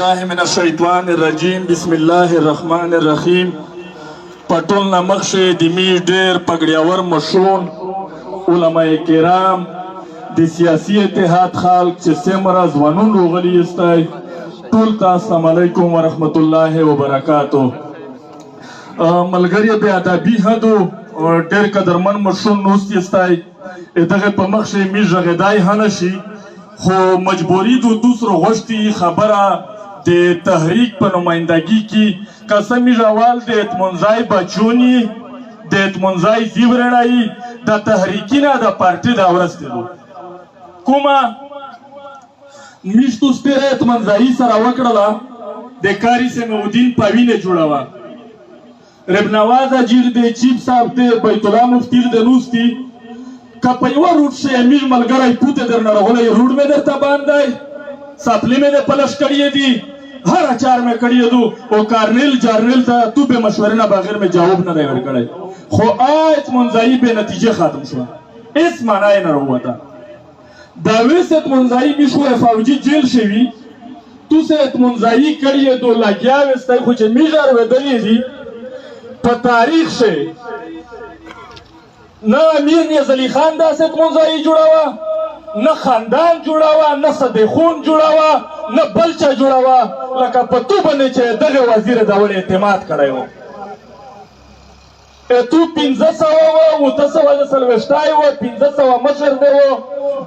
بالله من الشیطان الرجیم بسم الله الرحمن الرحیم پټول نمخ د می ډیر پګړیاور مشرون علماء کرام د سیاسي اتحاد خلق چې سمره ځوانون روغلي استای ټول ته السلام علیکم ورحمت الله وبرکاتو. ملګری به ادبي هدو ډیر قدرمن مشرون نوستي استای دغه په مخ می ژغدای هنشي خو مجبوری دو دوسرو غشتی خبره د تحریک په نمایندگی کی قسمی جوال د اتمنزای بچونی د اتمنزای زیورنایی د تحریکینا د پارتی دا ورستلو کومه میشتو سپیره اتمنزایی سره وکړه د کاری سمودین پاوینه جوړاوه رب نواز اجیر د چیف صاحب د بیت الله مفتی د نوستی که یو روډ شي امیر ملګری پوته درنه راغلی روډ مې درته باندې سپلی مې د پلش کړی دي هر اچار مې کړی دو او کارنیل جارنیل ته تو به مشورې نه بغیر مې جواب نه دی ورکړی خو آیت منځایي به نتیجه ختم شوه هیڅ معنا یې نه راووته دا ویست منځایي میشوه فوجي جیل شوي تو سیت منځایي کړی دو لګیا وستی خو چې میږه اورېدلې دي په تاریخ شي نه امیر نیازعلی خان داسې اتمنځایي جوړاوه نه خاندان جوړاوه نه صدیخون جوړاوه نه بل چا جوړاوه لکه په تو باندې چې دغه وزیر دول اعتماد کړی و تو 1500 و 900 سلوشتای و 1500 مشر دی و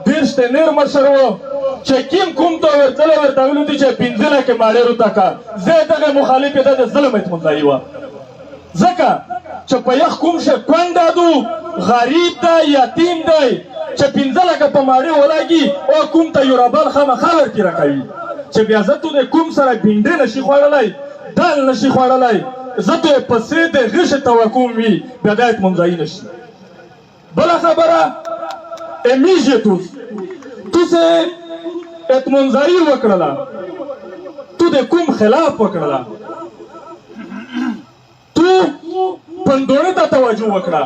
20 تنیر مشر و چې کیم کوم ته ورتلی ورته ویلو دي چې 15 لکه ماډېرو ته کا زه دغه مخالف یې د ظلم اتمنځایي وه ځکه چې په یخ کوم شی کونډه دو غریب دی یتیم دی چې 15 لکه په ماړې ولاږي او کوم ته یو رابل خامخا ورکې راکوي چې بیا زه تو د کوم سره بینډې نشي خوړلی دال نشي خوړلی زه تو یې پسې د غشې توقع وي بیا دا اتمنځایي نشي. بله خبره امیږې توس اتمنځایي وکړله تو د کوم خلاف وکړله تو پندوړې ته توجه وکړه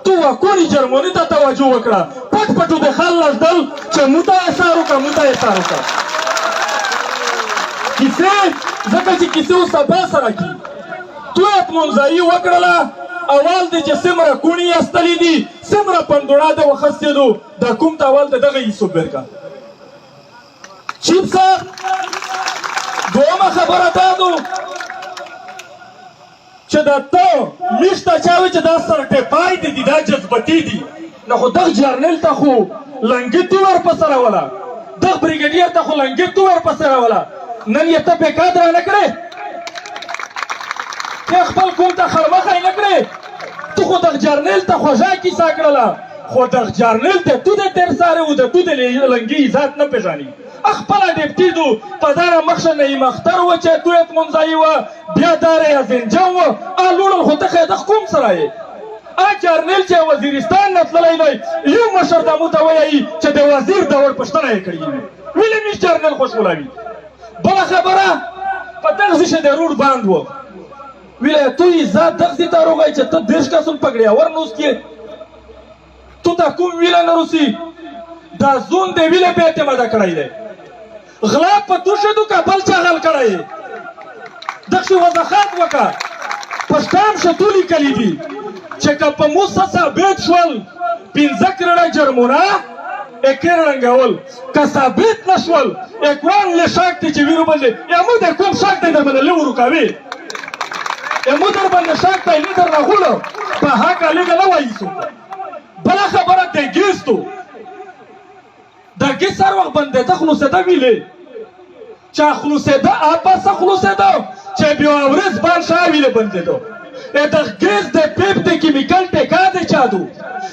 تو واکونی جرمونی ته توجه وکړه پټ پټو د خال لږدل چې موته اثار وکړه موته اثار وکړه کیسې ځکه چې کیسې اوس سبا سره کی تو اتمنځایي وکړله اول دې چې څومره کوڼي استلي دي څومره پندوړه د وخستې دو دا کوم ته اول د دغه حساب ورکړه چیف صاحب. دویمه خبره دا دو چې دا ته میشته چاوي چې دا سرټیفاید دي دا جذبتي دي نه خو دغه جرنیل ته خو لنګې تو ورپسې راوله دغه بریګیډیر ته خو لنګې تو ورپسې راوله نن یې ته بېکادره نه کړې ته خپل کوم ته خړمخی نه کړې تو خو دغه جرنیل ته خوږه کیسه کړله خو دغه جرنیل ته تو د تیر سارې و د تو د لنګې ذات نه پېژني خپله ډیپټي دو په داره مخشه نه یې مختر و چې تو اتمنځایي وه بیا داره یې زنجان و لوړل خو ته دغه کوم سره یې جرنیل چې وزیرستان نه تللی دی یو مشر ته مو ته ویایي چې د وزیر دور پوښتنه یې کړې وي ولې میش جرنیل خوشحالوي. بله خبره په دغه ځای د روډ باند و ویله تو یې ذات دغه ځای ته روغی چې ته 10 کسون پګړیاور نوست یې تو ته کوم ویله نه روسي دا زون د ویلې په اعتماده کړی دی غلا په تو شدو که بل چا غل کړی دغسې وضاحت وکړه په شټام شتو لیکلي دي چې که په موږ څه ثابت شول 15 کروڑه جرمونه اکې رنګول که ثابت نه شول اکوان له شک دی چې ویرو باندې یا موږ د کوم شک دی در باندې لږ ورکوي یا موږ در باندې شک دی نه در راغولو په حقه لږه نه وایي بله خبره د ګیستو دا ګیس هر وخت بندېده خلوصېده ویلې چې خلوصېده آپسه خلوصېده چې بیا ورځ بان شا ویلې بندېده دغه ګیس د پیپ د کیمیکل ټیکا د چا دو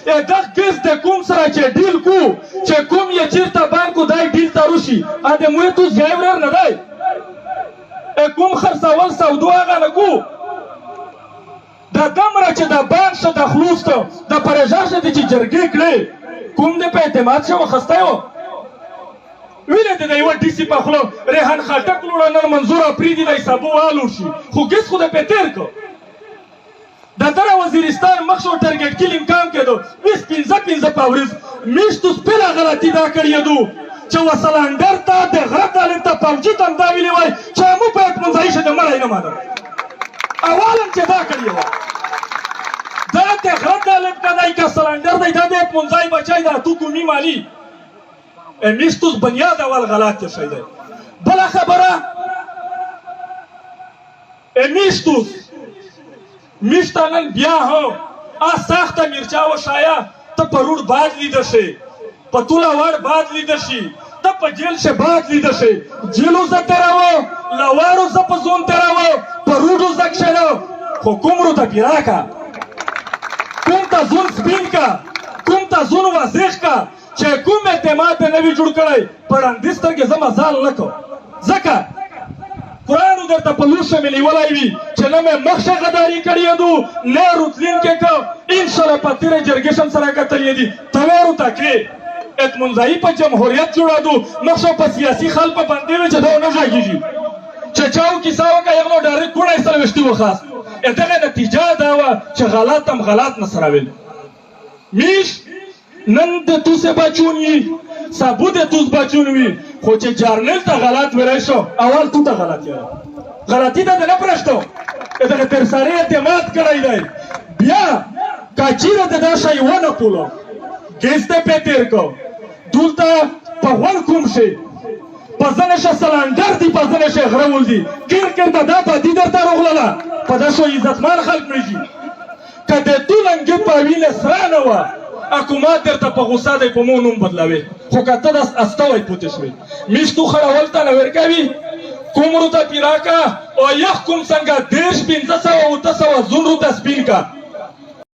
دغه ګیس د کوم سره چې ډیل کو چې کوم یې چېرته بان کو دای ډیل ته روشي د موی تو ځای ورر نه دی کوم خرڅول سودو هغه نه کو دا دمره چې د بان شه د خلوص ته د پرېژار شه دی چې جرګې کړې کوم دی په اعتماد شه وخستی و ویلې د یوه ډي سي په خوله ریحان خټک لوړه نن منظور اپریدي دی سبو والو شي خو ګیس خو د پې تېر کړ د دره وزیرستان مخ شو ټرګېټ کیل امکان کېدو 20-15 په ورځ میشتو سپینه غلطي دا کړې دو چې وسلانډر ته د غره طالب ته فوجي ته همدا ویلي وای چې منځای شه د مړی نه مانه اوالا چې دا کړې وه دا د غره طالب که دی که سلنډر دی دا د منځای بچی دا تو کومي مالي میشتوس بنیاد اول غلط کې شی دی بله خبره میشتوس میشته نن بیا هم سخته میرچا و شایه ته په روډ باد لیده شي په توله وړ باد لیده شي ته په جیل شه باد لیده شي جیلو زه تراوه لوارو زه په زون تراوه په روډو زه کښېنه خو کومرو ته پیراکه کوم ته زون سپین کا کوم ته زون وزیخ کا چې کوم اعتماد د نوي جوړ کړی په ړندې سترګې زه مزال نه کوم ځکه قرآن درته په لوښه مې نیولی وي چې نه مې مخشه غداري کړې دو نه روتلینکې که انشاءالله په تېره جرګشن سره کتلې دي تلورو ته کې اطمنځایي په جمهوریت جوړه دو مخشه په سیاسي خل په بندې وي چې دا ونه غږېږي چې چاو کیسه وکړه یغلو ډایرکټ کوڼی سره ویشتي وخاست دغه نتیجه دا وه چې غلط هم غلط نه سره ویل میش نن د توس بچون وي سبو د توس بچون وي خو چې جرنل ته غلط ویلی شو اول تو ته غلط یاره غلطي ته د نه پرېږدو دغه ترساري اعتماد کړی دی بیا که چیرې د دا شی ونه کولو ګیس ته پې تېر کو دلته په غون کوم شي په ځنې شه سلنډر دي په ځنې شه غره ولدي کیر کیر ته دا بدي درته راغلله په دا شو عزتمن خلک مړېږي که د تو لنګې په وینې سره نه وه حکومت درته په غوسه دی په مو نوم بدلوي خو که ته داس استوی پوتې شوې میشتو خړول ته نه ورکوي کومرو ته پیراکه او یخ کوم څنګه 10 1500 اوته سوه زون رو ته سپین کا